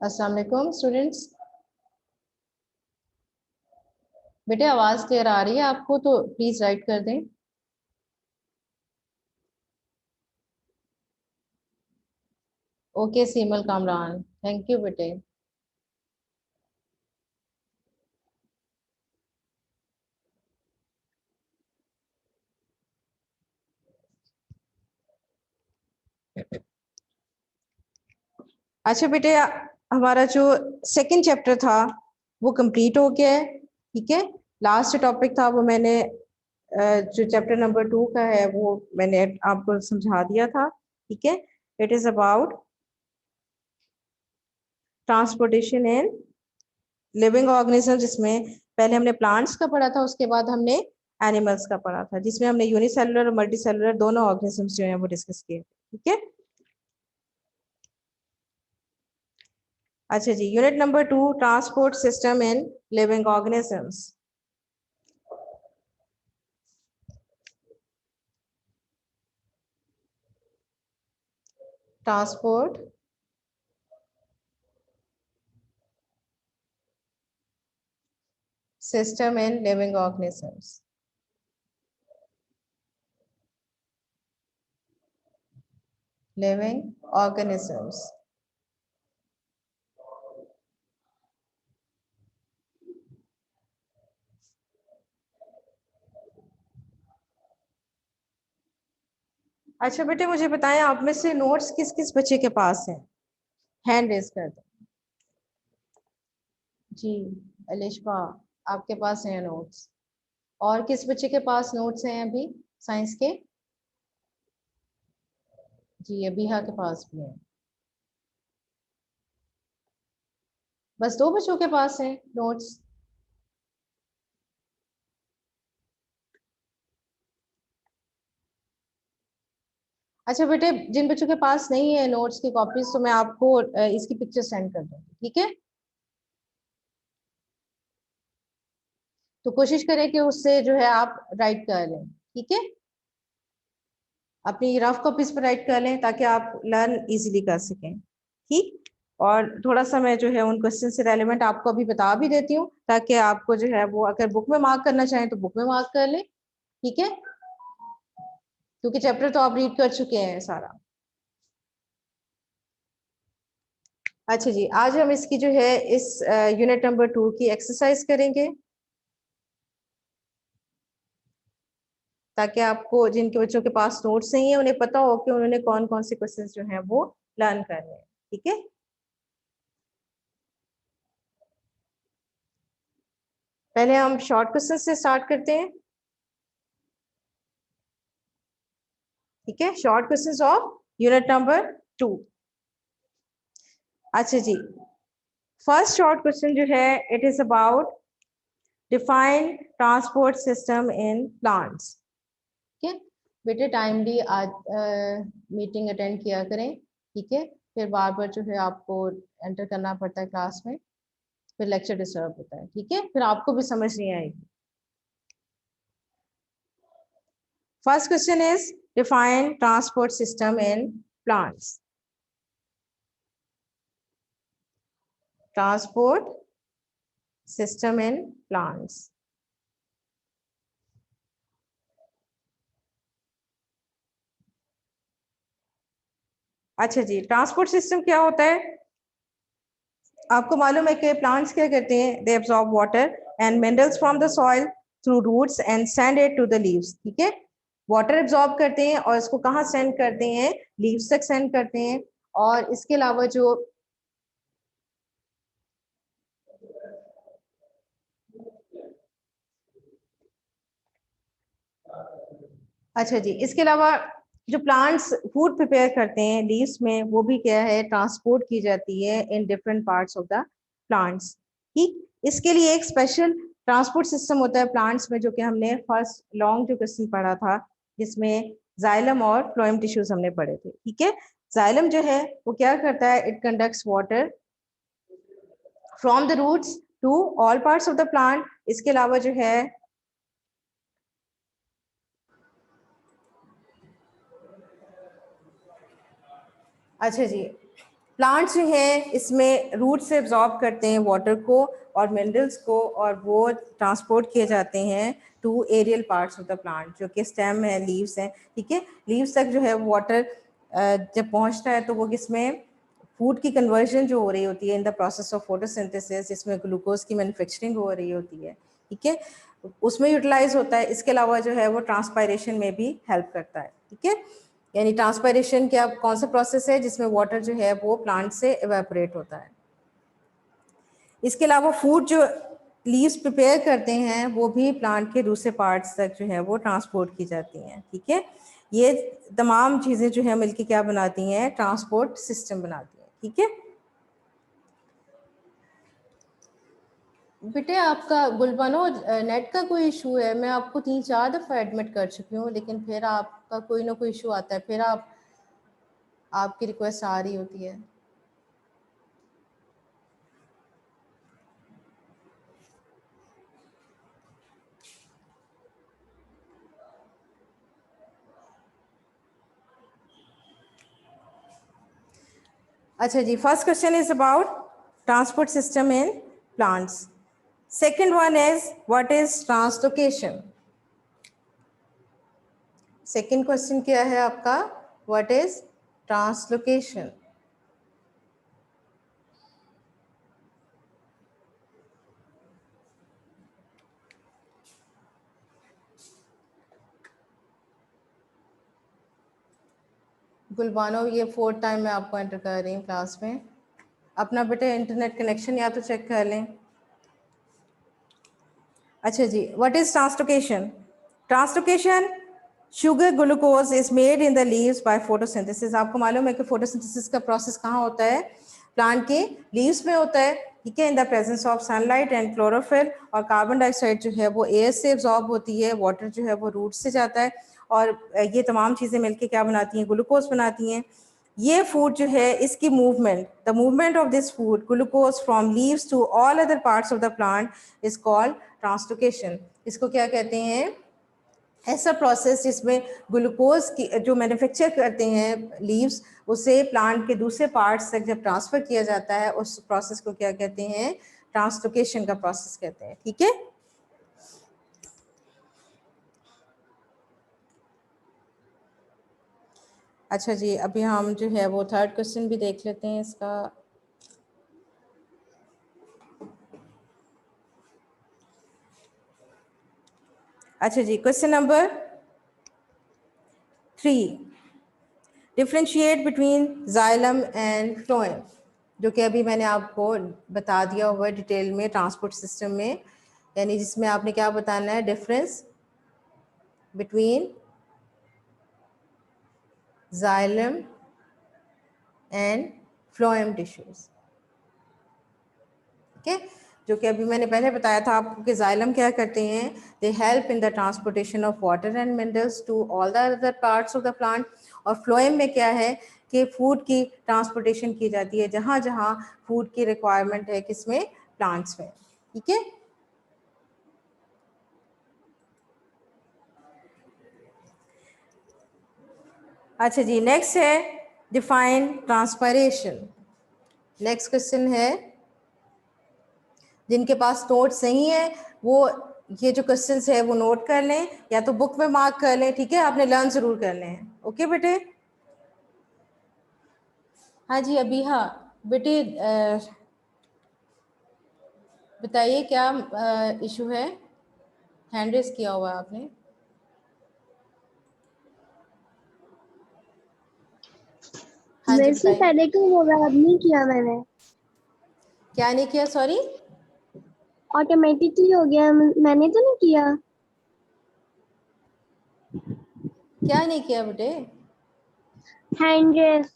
अस्सलाम वालेकुम स्टूडेंट्स। बेटे आवाज क्लियर आ रही है आपको तो प्लीज राइट कर दें। ओके सीमल कामरान, थैंक यू बेटे। अच्छा बेटे, हमारा जो सेकंड चैप्टर था वो कंप्लीट हो गया है। ठीक है, लास्ट टॉपिक था वो मैंने जो चैप्टर नंबर 2 का है वो मैंने आपको समझा दिया था। ठीक है, it is about transportation in living organism, जिसमें पहले हमने प्लांट्स का पढ़ा था, उसके बाद हमने एनिमल्स का पढ़ा था, जिसमें हमने यूनिसेलुलर और मल्टीसेलुलर दोनों ऑर्गेनिजम्स जो है वो डिस्कस किए। ठीक है, अच्छा जी, unit number 2, transport system in living organisms. Transport system in living organisms. Living organisms. अच्छा बेटे, मुझे बताएं आप में से नोट्स किस किस बच्चे के पास हैं? हैंड रेज कर दो जी। अलिशबा, आपके पास हैं नोट्स? और किस बच्चे के पास नोट्स हैं अभी साइंस के? जी, अबीहा के पास भी है। बस 2 बच्चों के पास हैं नोट्स। अच्छा बेटे, जिन बच्चों के पास नहीं है नोट्स की कॉपीज, तो मैं आपको इसकी पिक्चर सेंड कर दूंगी। ठीक है, तो कोशिश करें कि उससे जो है आप राइट कर लें। ठीक है, अपनी रफ कॉपीज पर राइट कर लें ताकि आप लर्न इजीली कर सकें। ठीक, और थोड़ा सा मैं जो है उन क्वेश्चन से रेलेवेंट आपको अभी बता भी देती हूँ, ताकि आपको जो है वो अगर बुक में मार्क करना चाहें तो बुक में मार्क कर लें। ठीक है, क्योंकि चैप्टर तो आप रीड कर चुके हैं सारा। अच्छा जी, आज हम इसकी जो है इस यूनिट नंबर 2 की एक्सरसाइज करेंगे, ताकि आपको जिनके बच्चों के पास नोट्स नहीं है उन्हें पता हो कि उन्होंने कौन कौन से क्वेश्चंस जो हैं वो लर्न करने हैं। ठीक है, पहले हम शॉर्ट क्वेश्चन से स्टार्ट करते हैं। ठीक है, short questions of unit number 2। अच्छा जी, फर्स्ट शॉर्ट क्वेश्चन जो है it is about define transport system in plants. ठीक है बेटे, टाइमली आज मीटिंग अटेंड किया करें। ठीक है, फिर बार बार जो है आपको एंटर करना पड़ता है क्लास में, फिर लेक्चर डिस्टर्ब होता है। ठीक है, फिर आपको भी समझ नहीं आएगी। First question is define transport system in plants. Transport system in plants. अच्छा जी, ट्रांसपोर्ट सिस्टम क्या होता है? आपको मालूम है कि प्लांट्स क्या करते हैं? They absorb water and minerals from the soil through roots and send it to the leaves. ठीक है, वाटर एब्सॉर्ब करते हैं और इसको कहाँ सेंड करते हैं? लीव्स तक सेंड करते हैं। और इसके अलावा जो अच्छा जी, इसके अलावा जो प्लांट्स फूड प्रिपेयर करते हैं लीव्स में, वो भी क्या है? ट्रांसपोर्ट की जाती है in different parts of the plants. ठीक, इसके लिए एक स्पेशल ट्रांसपोर्ट सिस्टम होता है प्लांट्स में, जो कि हमने फर्स्ट लॉन्ग जो क्वेश्चन पढ़ा था, जिसमें जाइलम और फ्लोएम टिश्यूज हमने पढ़े थे। ठीक है, जाइलम जो है वो क्या करता है? It conducts water from the roots to all parts of the plant. इसके अलावा जो है अच्छा जी, प्लांट्स जो है इसमें रूट से एब्जॉर्ब करते हैं वाटर को और मिनरल्स को, और वो ट्रांसपोर्ट किए जाते हैं to aerial parts of the plant, जो कि स्टेम है, लीव्स हैं, ठीक है। लीव्स तक जो है वाटर जब पहुंचता है तो वो किसमें, फूड की कन्वर्जन जो हो रही होती है in the process of photosynthesis, जिसमें ग्लूकोज की मैन्युफैक्चरिंग हो रही होती है, ठीक है, उसमें यूटिलाइज होता है। इसके अलावा जो है वो ट्रांसपायरेशन में भी हेल्प करता है, ठीक है। यानी ट्रांसपायरेशन क्या, कौन सा प्रोसेस है जिसमें वाटर जो है वो प्लांट से इवेपोरेट होता है। इसके अलावा फूड जो लीव्स प्रिपेयर करते हैं वो भी प्लांट के दूसरे पार्ट्स तक जो है वो ट्रांसपोर्ट की जाती हैं, ठीक है। ये तमाम चीज़ें जो है मिलके क्या बनाती हैं, ट्रांसपोर्ट सिस्टम बनाती हैं, ठीक है। बेटे आपका गुलबनो नेट का कोई इशू है, मैं आपको 3-4 दफ़ा एडमिट कर चुकी हूँ, लेकिन फिर आपका कोई ना कोई इशू आता है, फिर आपकी रिक्वेस्ट आ रही होती है। अच्छा जी, first question is about transport system in plants. Second one is what is translocation. Second question क्या है आपका, व्हाट इज ट्रांसलोकेशन। गुलबानो, ये 4th टाइम मैं आपको एंटर कर रही हूँ क्लास में, अपना बेटे इंटरनेट कनेक्शन या तो चेक कर लें। अच्छा जी, what is translocation. Translocation, sugar glucose is made in the leaves by photosynthesis. आपको मालूम है कि फोटोसिंथेसिस का प्रोसेस कहाँ होता है, प्लांट के लीव्स में होता है, ठीक है, in the presence of sunlight and chlorophyll. और कार्बन डाइऑक्साइड जो है वो एयर से एब्जॉर्ब होती है, वाटर जो है वो रूट से जाता है, और ये तमाम चीज़ें मिलके क्या बनाती हैं, ग्लूकोज बनाती हैं। ये फूड जो है इसकी movement, the movement of this food glucose from leaves to all other parts of the plant is called translocation. इसको क्या कहते हैं, ऐसा प्रोसेस जिसमें ग्लूकोज की जो मैन्युफैक्चर करते हैं लीव्स, उसे प्लांट के दूसरे पार्ट्स तक जब ट्रांसफर किया जाता है, उस प्रोसेस को क्या कहते हैं, ट्रांसलोकेशन का प्रोसेस कहते हैं, ठीक है। अच्छा जी, अभी हम जो है वो थर्ड क्वेश्चन भी देख लेते हैं इसका। अच्छा जी, question number 3, differentiate between xylem and phloem, जो कि अभी मैंने आपको बता दिया हुआ है डिटेल में ट्रांसपोर्ट सिस्टम में, यानी जिसमें आपने क्या बताना है, difference between xylem and phloem tissues, ठीक है। जो कि अभी मैंने पहले बताया था आपको कि जाइलम क्या करते हैं, they help in the transportation of water and minerals to all the other parts of the plant. और फ्लोएम में क्या है कि फूड की ट्रांसपोर्टेशन की जाती है जहाँ जहाँ फूड की रिक्वायरमेंट है, किसमें, प्लांट्स में, ठीक है। अच्छा जी, नेक्स्ट है डिफाइन ट्रांसपायरेशन। नेक्स्ट क्वेश्चन है, जिनके पास नोट्स नहीं है वो ये जो क्वेश्चंस है वो नोट कर लें, या तो बुक में मार्क कर लें, ठीक है, आपने लर्न जरूर करने हैं, ओके बेटे। हाँ जी अभी, हाँ बेटे बताइए क्या इशू है, हैंड रेस किया हुआ है आपने। हाँ जी वैसे बताइए। पहले क्यों होगा, अब नहीं किया मैंने, क्या नहीं किया, सॉरी। ऑटोमेटिकली हो गया, मैंने तो नहीं किया। क्या नहीं किया बेटे। Hand raise.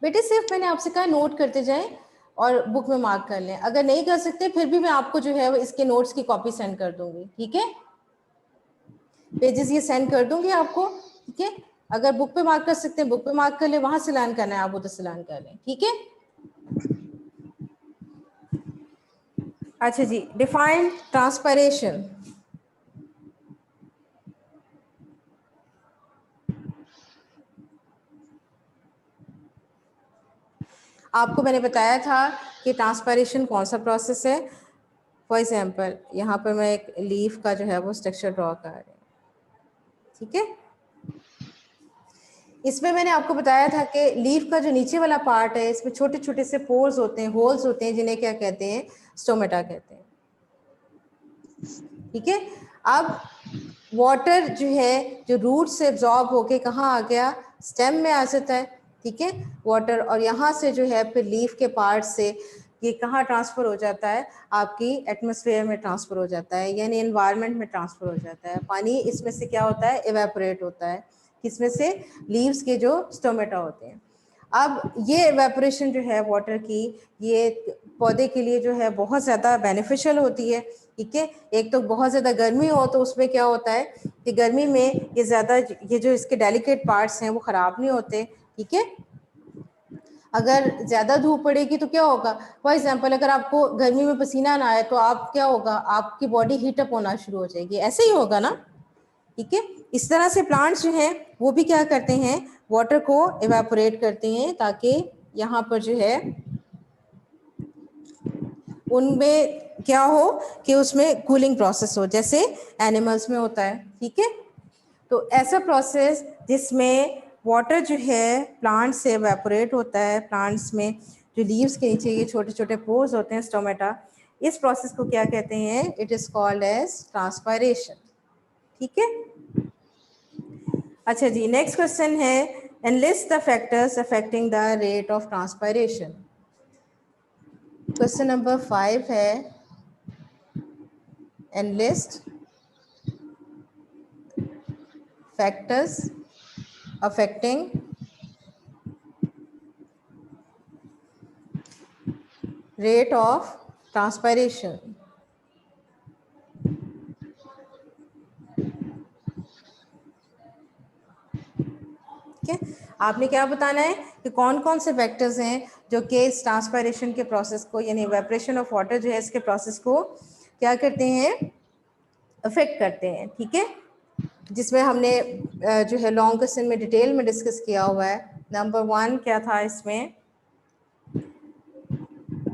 बेटे सिर्फ मैंने आपसे कहा नोट करते जाएं और बुक में मार्क कर लें, अगर नहीं कर सकते फिर भी मैं आपको जो है इसके नोट्स की कॉपी सेंड कर दूंगी, ठीक है, पेजेस ये सेंड कर दूंगी आपको, ठीक है। अगर बुक पे मार्क कर सकते हैं बुक पे मार्क कर ले, वहां से लर्न करना है आप उधर से लर्न कर लें, ठीक है। अच्छा जी, डिफाइन ट्रांसपरेशन। आपको मैंने बताया था कि ट्रांसपायरेशन कौन सा प्रोसेस है। फॉर एग्जाम्पल यहाँ पर मैं एक लीफ का जो है वो स्ट्रक्चर ड्रॉ कर रही हूँ, ठीक है। इसमें मैंने आपको बताया था कि लीफ का जो नीचे वाला पार्ट है, इसमें छोटे छोटे से पोर्स होते हैं, होल्स होते हैं, जिन्हें क्या कहते हैं, स्टोमेटा कहते हैं, ठीक है। अब वाटर जो है जो रूट से एब्जॉर्ब होके कहाँ आ गया, स्टेम में आ जाता है, ठीक है, वाटर, और यहाँ से जो है फिर लीफ के पार्ट से ये कहाँ ट्रांसफ़र हो जाता है, आपकी एटमॉस्फेयर में ट्रांसफ़र हो जाता है, यानी एनवायरनमेंट में ट्रांसफ़र हो जाता है। पानी इसमें से क्या होता है, इवेपोरेट होता है, किसमें से, लीव्स के जो स्टोमेटा होते हैं। अब ये एवेपोरेशन जो है वाटर की, ये पौधे के लिए जो है बहुत ज़्यादा बेनिफिशियल होती है, ठीक है। एक तो बहुत ज़्यादा गर्मी हो तो उसमें क्या होता है कि गर्मी में ये ज़्यादा, ये जो इसके डेलिकेट पार्ट्स हैं वो ख़राब नहीं होते, ठीक है। अगर ज़्यादा धूप पड़ेगी तो क्या होगा, फॉर एग्जांपल अगर आपको गर्मी में पसीना ना आए तो आप क्या होगा, आपकी बॉडी हीट अप होना शुरू हो जाएगी, ऐसे ही होगा ना, ठीक है। इस तरह से प्लांट्स जो हैं वो भी क्या करते हैं, वाटर को इवेपोरेट करते हैं, ताकि यहाँ पर जो है उनमें क्या हो कि उसमें कूलिंग प्रोसेस हो, जैसे एनिमल्स में होता है, ठीक है। तो ऐसा प्रोसेस जिसमें वाटर जो है प्लांट से एवेपोरेट होता है, प्लांट्स में जो लीव्स के नीचे ये छोटे छोटे पोर्स होते हैं, स्टोमेटा, इस प्रोसेस को क्या कहते हैं, it is called as transpiration, ठीक है। अच्छा जी, नेक्स्ट क्वेश्चन है, enlist the factors affecting the rate of transpiration. Question number 5 है, enlist factors affecting rate of transpiration। ठीक है, आपने क्या बताना है कि कौन कौन से फैक्टर्स हैं जो कि इस ट्रांसपायरेशन के प्रोसेस को, यानी इवेपोरेशन ऑफ वाटर जो है इसके प्रोसेस को क्या करते हैं, अफेक्ट करते हैं, ठीक है। जिसमें हमने जो है लॉन्ग क्वेश्चन में डिटेल में डिस्कस किया हुआ है। नंबर 1 क्या था इसमें,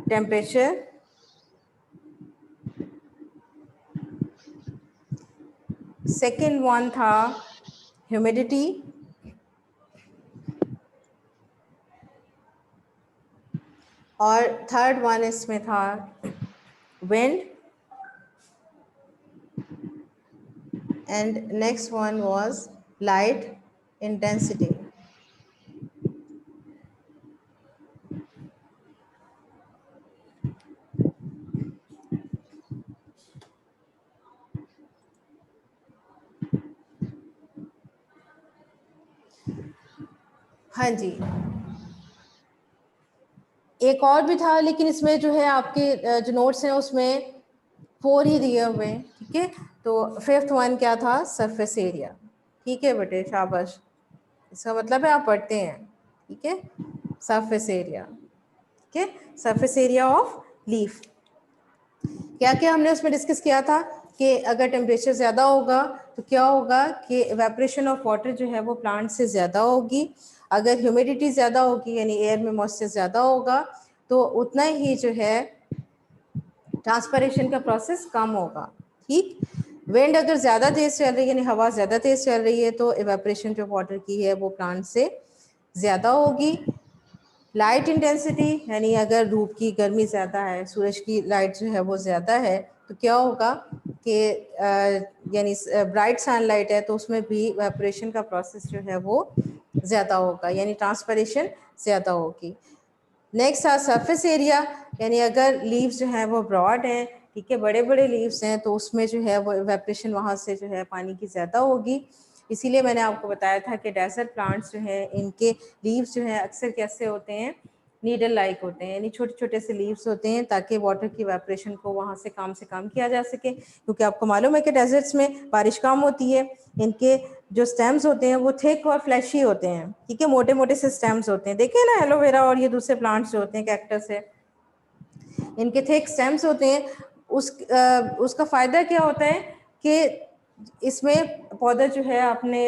टेम्परेचर, सेकेंड वन था ह्यूमिडिटी, और थर्ड वन इसमें था wind, and next one was light intensity। हाँ जी, एक और भी था, लेकिन इसमें जो है आपके जो नोट्स हैं उसमें 4 ही दिए हुए हैं, ठीक है। तो 5th वन क्या था, सरफेस एरिया, ठीक है बेटे, शाबाश, इसका मतलब है आप पढ़ते हैं, ठीक है। सरफेस एरिया, ठीक है, सरफेस एरिया ऑफ लीफ। क्या क्या हमने उसमें डिस्कस किया था कि अगर टेम्परेचर ज़्यादा होगा तो क्या होगा कि इवेपोरेशन ऑफ वाटर जो है वो प्लांट से ज़्यादा होगी। अगर ह्यूमिडिटी ज़्यादा होगी, यानी एयर में मॉइस्चर ज़्यादा होगा, तो उतना ही जो है ट्रांसपरेशन का प्रोसेस कम होगा, ठीक। विंड अगर ज़्यादा तेज़ चल रही है, यानी हवा ज़्यादा तेज़ चल रही है, तो इवेपोरेशन जो वाटर की है वो प्लांट से ज़्यादा होगी। लाइट इंटेंसिटी, यानी अगर धूप की गर्मी ज़्यादा है, सूरज की लाइट जो है वो ज़्यादा है, तो क्या होगा कि यानी ब्राइट सनलाइट है तो उसमें भी इवेपोरेशन का प्रोसेस जो है वो ज़्यादा होगा, यानी ट्रांसपरेशन ज़्यादा होगी। नेक्स्ट है सरफेस एरिया, यानी अगर लीव्स जो हैं वो ब्रॉड हैं, ठीक है, बड़े बड़े लीव्स हैं, तो उसमें जो है वो इवेपोरेशन वहाँ से जो है पानी की ज़्यादा होगी। इसीलिए मैंने आपको बताया था कि डेजर्ट प्लांट्स जो हैं इनके लीव्स जो हैं अक्सर कैसे होते हैं, नीडल लाइक होते हैं, यानी छोटे छोटे से लीव्स होते हैं, ताकि वाटर की इवेपोरेशन को वहाँ से कम किया जा सके। क्योंकि आपको मालूम है कि डेजर्ट्स में बारिश कम होती है, इनके जो स्टेम्स होते हैं वो थिक और फ्लैशी होते हैं, ठीक है, मोटे मोटे से स्टेम्स होते हैं। देखिए ना, एलोवेरा और ये दूसरे प्लांट्स जो होते हैं, कैक्टस है, इनके थिक स्टेम्स होते हैं। उसका फ़ायदा क्या होता है कि इसमें पौधा जो है अपने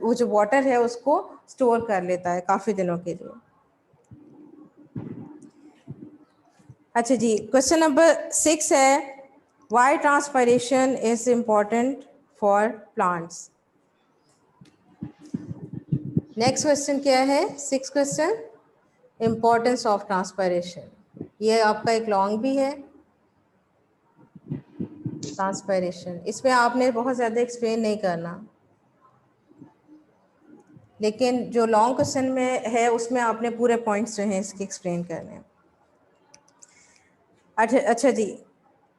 वो जो वाटर है उसको स्टोर कर लेता है काफ़ी दिनों के लिए। अच्छा जी, क्वेश्चन नंबर 6 है why transpiration is important for plants. Next question क्या है, 6 क्वेश्चन, इम्पोर्टेंस ऑफ ट्रांसपायरेशन। ये आपका एक लॉन्ग भी है, ट्रांसपायरेशन, इसमें आपने बहुत ज़्यादा एक्सप्लेन नहीं करना, लेकिन जो लॉन्ग क्वेश्चन में है उसमें आपने पूरे पॉइंट्स जो हैं इसके एक्सप्लेन करने हैं। अच्छा जी,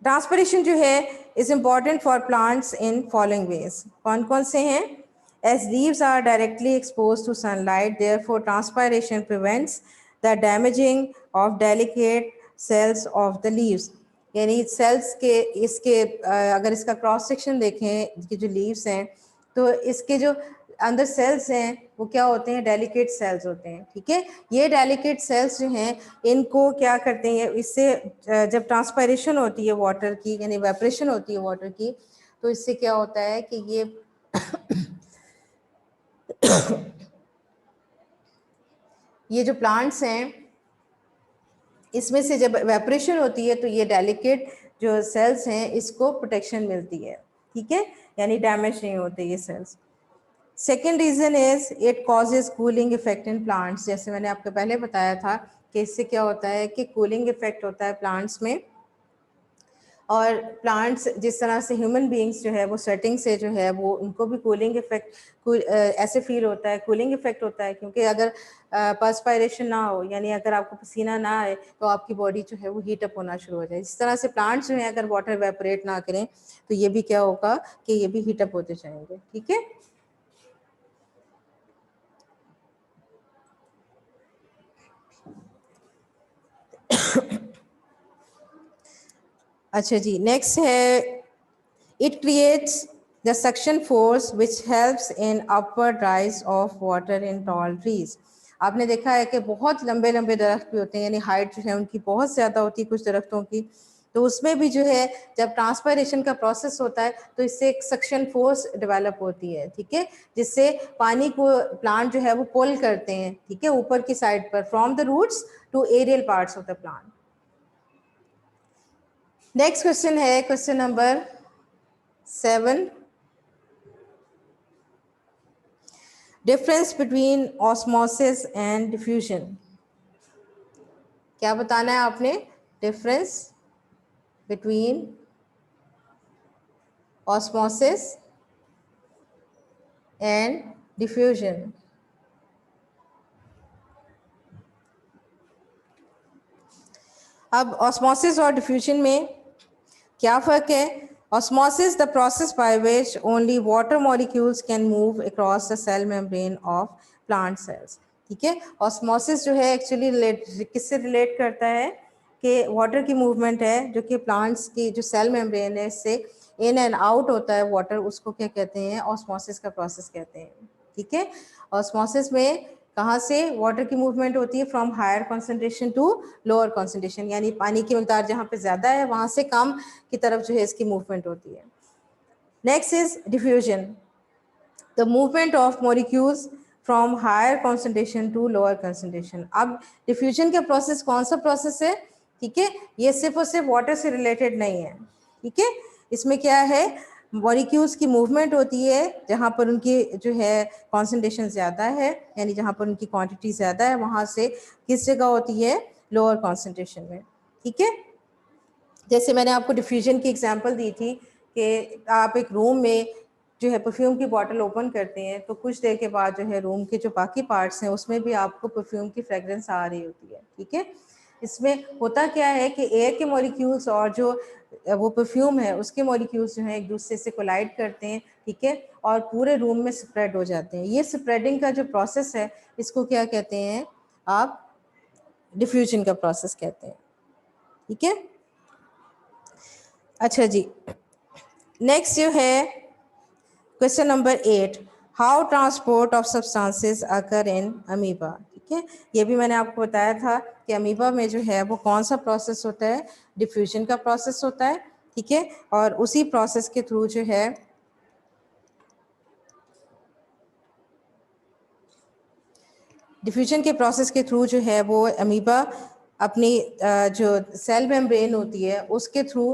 ट्रांसपिरेशन जो है is important for plants in following ways. कौन कौन से हैं? As leaves are directly expose to sunlight, therefore transpiration prevents the damaging of delicate cells of the leaves. यानी सेल्स के इसके अगर इसका क्रॉस सेक्शन देखें कि जो लीव्स हैं तो इसके जो अंदर सेल्स हैं वो क्या होते हैं, डेलिकेट सेल्स होते हैं। ठीक है, ये डेलिकेट सेल्स जो हैं इनको क्या करते हैं, इससे जब ट्रांसपायरेशन होती है वाटर की, यानी वेपरेशन होती है वाटर की, तो इससे क्या होता है कि ये जो प्लांट्स हैं इसमें से जब वेपरेशन होती है तो ये डेलिकेट जो सेल्स हैं इसको प्रोटेक्शन मिलती है। ठीक है, यानी डैमेज नहीं होते ये cells. Second reason is it causes cooling effect in plants. जैसे मैंने आपको पहले बताया था कि इससे क्या होता है कि कूलिंग इफेक्ट होता है प्लांट्स में, और प्लांट्स जिस तरह से ह्यूमन बीइंग्स जो है वो स्वेटिंग से जो है वो उनको भी कूलिंग इफेक्ट ऐसे फील होता है, कूलिंग इफेक्ट होता है, क्योंकि अगर पर्सपायरेशन ना हो, यानी अगर आपको पसीना ना आए तो आपकी बॉडी जो है वो हीट अप होना शुरू हो जाए। इस तरह से प्लांट्स जो है अगर वाटर वेपरेट ना करें तो ये भी क्या होगा कि ये भी हीट अप होते जाएंगे। ठीक है, अच्छा जी, नेक्स्ट है it creates the suction force which helps in upward rise of water in tall trees. आपने देखा है कि बहुत लंबे लंबे दरख्त भी होते हैं, यानी हाइट जो है उनकी बहुत ज़्यादा होती है कुछ दरख्तों की, तो उसमें भी जो है जब ट्रांसपायरेशन का प्रोसेस होता है तो इससे एक सक्शन फोर्स डेवलप होती है। ठीक है, जिससे पानी को प्लांट जो है वो पुल करते हैं, ठीक है, ऊपर की साइड पर from the roots to aerial parts of the plant. Next question है question number 7, difference between osmosis and diffusion. क्या बताना है आपने? Difference between osmosis and diffusion. अब ऑस्मोसिस और डिफ्यूजन में क्या फ़र्क है? Osmosis the process by which only water molecules can move across the cell membrane of plant cells. ठीक है, ऑस्मोसिस जो है एक्चुअली किससे रिलेट करता है कि वाटर की मूवमेंट है जो कि प्लांट्स की जो सेल मेम्ब्रेन है इससे इन एंड आउट होता है वाटर, उसको क्या कहते हैं? ऑस्मोसिस का प्रोसेस कहते हैं। ठीक है, ऑस्मोसिस में कहाँ से वाटर की मूवमेंट होती है? From higher concentration to lower concentration, यानी पानी की मकदार जहाँ पे ज़्यादा है वहाँ से कम की तरफ जो है इसकी मूवमेंट होती है। Next is diffusion, the movement of molecules from higher concentration to lower concentration. अब डिफ्यूजन का प्रोसेस कौन सा प्रोसेस है? ठीक है, ये सिर्फ और सिर्फ वाटर से रिलेटेड नहीं है। ठीक है, इसमें क्या है, मॉलिक्यूल्स की मूवमेंट होती है जहाँ पर उनकी जो है कॉन्सेंट्रेशन ज़्यादा है, यानी जहाँ पर उनकी क्वांटिटी ज़्यादा है वहाँ से किस जगह होती है? लोअर कॉन्सेंट्रेशन में। ठीक है, जैसे मैंने आपको डिफ्यूजन की एग्जांपल दी थी कि आप एक रूम में जो है परफ्यूम की बॉटल ओपन करते हैं तो कुछ देर के बाद जो है रूम के जो बाकी पार्ट्स हैं उसमें भी आपको परफ्यूम की फ्रेगरेंस आ रही होती है। ठीक है, इसमें होता क्या है कि एयर के मॉलिक्यूल्स और जो वो परफ्यूम है उसके मॉलिक्यूल्स जो हैं एक दूसरे से कोलाइड करते हैं। ठीक है, और पूरे रूम में स्प्रेड हो जाते हैं। ये स्प्रेडिंग का जो प्रोसेस है इसको क्या कहते हैं आप? डिफ्यूजन का प्रोसेस कहते हैं। ठीक है, अच्छा जी, नेक्स्ट जो है question number 8, how transport of substances occur in amoeba. ठीक है, ये भी मैंने आपको बताया था कि अमीबा में जो है वो कौन सा प्रोसेस होता है? डिफ्यूजन का प्रोसेस होता है। ठीक है, और उसी प्रोसेस के थ्रू जो है डिफ्यूजन के प्रोसेस के थ्रू जो है वो अमीबा अपनी जो सेल मेम्ब्रेन होती है उसके थ्रू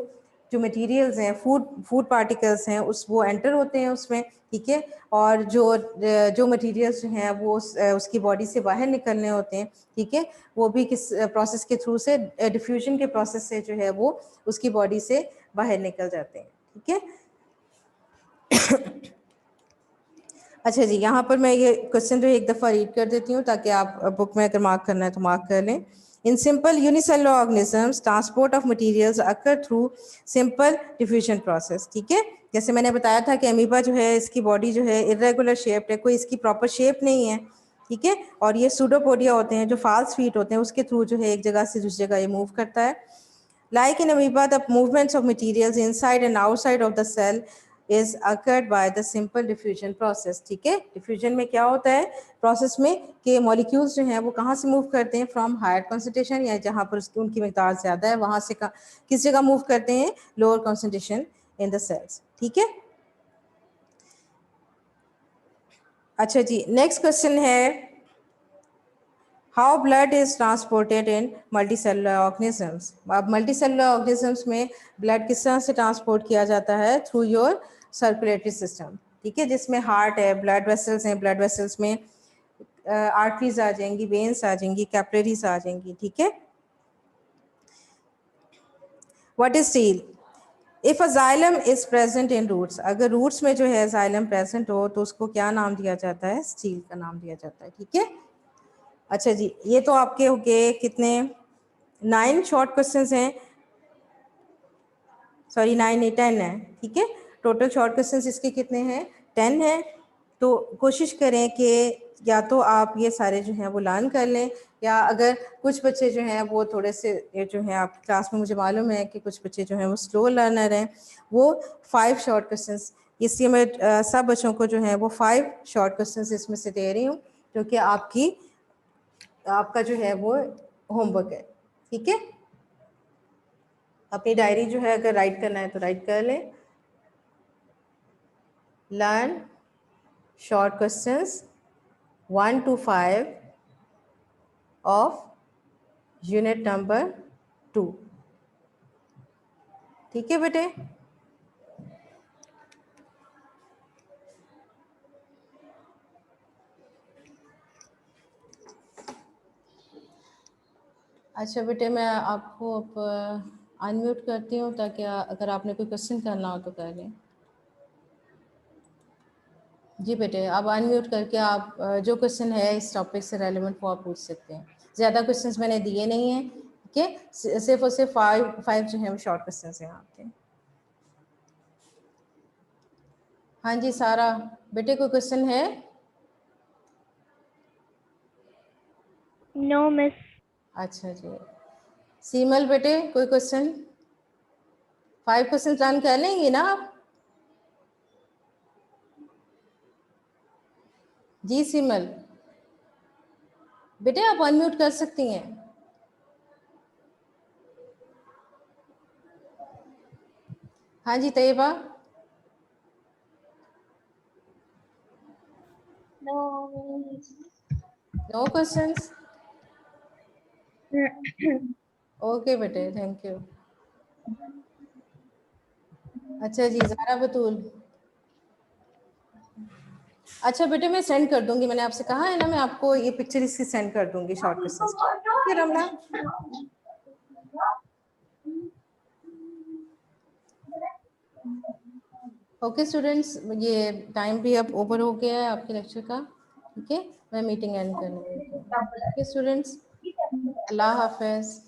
जो मटेरियल्स हैं, फूड पार्टिकल्स हैं, उस वो एंटर होते हैं उसमें, ठीक है। और जो मटेरियल्स जो हैं वो उसकी बॉडी से बाहर निकलने होते हैं, ठीक है। वो भी किस प्रोसेस के थ्रू से, डिफ्यूजन के प्रोसेस से जो है वो उसकी बॉडी से बाहर निकल जाते हैं, ठीक है। अच्छा जी, यहाँ पर मैं ये क्वेश्चन जो एक दफ़ा रीड कर देती हूँ ताकि आप बुक में अगर मार्क करना है तो मार्क कर लें। In simple unicellular organisms transport of materials occur through simple diffusion process, ठीक है। जैसे मैंने बताया था कि अमीबा जो है इसकी बॉडी जो है इरेगुलर शेप्ड है, कोई इसकी प्रॉपर शेप नहीं है, ठीक है। और ये सूडोपोडिया होते हैं जो फाल्स फीट होते हैं, उसके थ्रू जो है एक जगह से दूसरी जगह ये मूव करता है। Like in amoeba, the movements of materials inside and outside of the cell is occurred by the simple diffusion process, ठीक है। डिफ्यूजन में क्या होता है प्रोसेस में कि मॉलिक्यूल्स जो हैं वो कहाँ से मूव करते हैं, फ्रॉम हायर कॉन्सेंट्रेशन या जहाँ पर उनकी मिकदार ज़्यादा है वहाँ से किस जगह मूव करते हैं, lower concentration in the cells, ठीक है। अच्छा जी, नेक्स्ट क्वेश्चन है how blood is transported in multicellular organisms. अब मल्टीसेलुलर ऑर्गेनिजम्स में ब्लड किस तरह से ट्रांसपोर्ट किया जाता है, थ्रू योर सर्कुलेटरी सिस्टम, ठीक है। जिसमें हार्ट है, ब्लड वेसल्स हैं, ब्लड वेसल्स में आर्टरीज आ जाएंगी, वेन्स आ जाएंगी, कैपिलरीज आ जाएंगी, ठीक है। What is stele? If a xylem is present in roots, अगर रूट्स में जो है जाइलम प्रेजेंट हो तो उसको क्या नाम दिया जाता है, स्टील का नाम दिया जाता है, ठीक है। अच्छा जी, ये तो आपके हो गए कितने, 9 शॉर्ट क्वेश्चंस हैं, सॉरी 9 नहीं 10 है, ठीक है। टोटल शॉर्ट क्वेश्चंस इसके कितने हैं, 10 हैं। तो कोशिश करें कि या तो आप ये सारे जो हैं वो लर्न कर लें, या अगर कुछ बच्चे जो हैं वो थोड़े से जो हैं आप क्लास में, मुझे मालूम है कि कुछ बच्चे जो हैं वो स्लो लर्नर हैं, वो 5 शॉर्ट क्वेश्चंस, इसलिए मैं सब बच्चों को जो है वो 5 शॉर्ट क्वेश्चंस इसमें से दे रही हूँ, क्योंकि आपका जो है वो होमवर्क है, ठीक है। अपनी डायरी जो है अगर राइट करना है तो राइट कर लें। Learn short questions 1 to 5 of unit number 2, ठीक है बेटे। अच्छा बेटे, मैं आपको अब अनम्यूट करती हूँ ताकि अगर आपने कोई क्वेश्चन करना हो तो कर लें। जी बेटे, अब अनम्यूट करके आप जो क्वेश्चन है इस टॉपिक से रेलेवेंट वो आप पूछ सकते हैं। ज़्यादा क्वेश्चंस मैंने दिए नहीं हैं, ठीक है। सिर्फ और सिर्फ 5 जो हैं वो शॉर्ट क्वेश्चंस हैं आपके। हाँ जी सारा बेटे, कोई क्वेश्चन है? No miss. अच्छा जी, सीमल बेटे कोई क्वेश्चन? 5 क्वेश्चन रन कर लेंगे ना आप? जी सीमल बेटे, आप अनम्यूट कर सकती हैं। हाँ जी Tayyaba. No. No questions? Okay बेटे, थैंक यू। अच्छा जी, ज़ारा बतूल। अच्छा बेटे, मैं सेंड कर दूंगी, मैंने आपसे कहा है ना, मैं आपको ये पिक्चर इसकी सेंड कर दूंगी शॉर्ट क्वेश्चंस की, ठीक है रमला? ओके स्टूडेंट्स, ये टाइम भी अब ओवर हो गया है आपके लेक्चर का, ठीक है। मैं मीटिंग एंड करने लगी हूँ। ओके स्टूडेंट्स, अल्लाह हाफिज़।